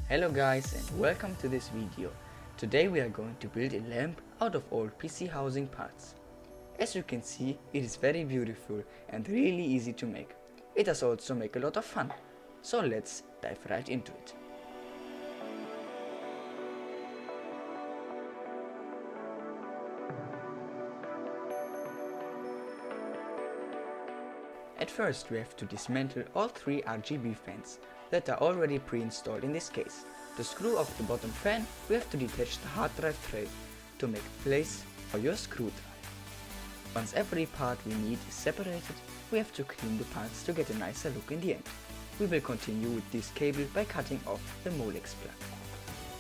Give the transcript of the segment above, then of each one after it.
Hello guys and welcome to this video. Today we are going to build a lamp out of old PC housing parts. As you can see, it is very beautiful and really easy to make. It does also make a lot of fun. So let's dive right into it. At first we have to dismantle all three RGB fans that are already pre-installed in this case. To screw off the bottom fan, we have to detach the hard drive tray to make place for your screw drive. Once every part we need is separated, we have to clean the parts to get a nicer look in the end. We will continue with this cable by cutting off the Molex plug.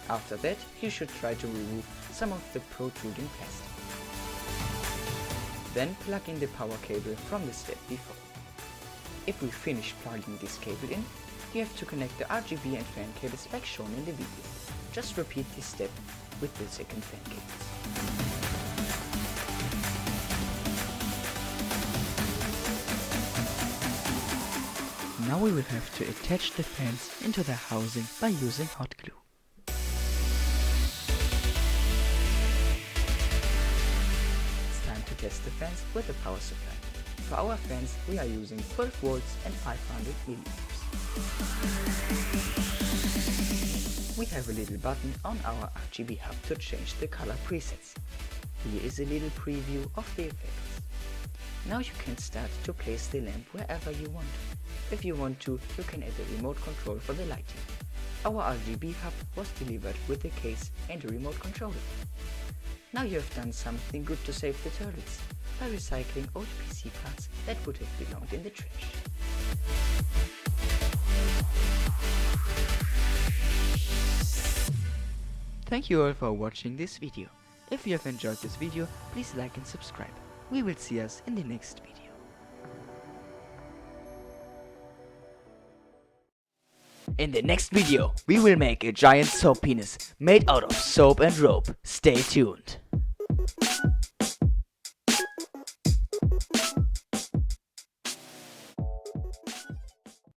After that, you should try to remove some of the protruding plastic. Then plug in the power cable from the step before. If we finish plugging this cable in, you have to connect the RGB and fan cables like shown in the video. Just repeat this step with the second fan cables. Now we will have to attach the fans into their housing by using hot glue. It's time to test the fans with the power supply. For our fans, we are using 12 volts and 500 milliamps. We have a little button on our RGB hub to change the color presets. Here is a little preview of the effects. Now you can start to place the lamp wherever you want. If you want to, you can add a remote control for the lighting. Our RGB hub was delivered with the case and a remote controller. Now you have done something good to save the turtles by recycling old PC parts that would have belonged in the trash. Thank you all for watching this video. If you have enjoyed this video, please like and subscribe. We will see us in the next video. In the next video, we will make a giant soap penis made out of soap and rope. Stay tuned.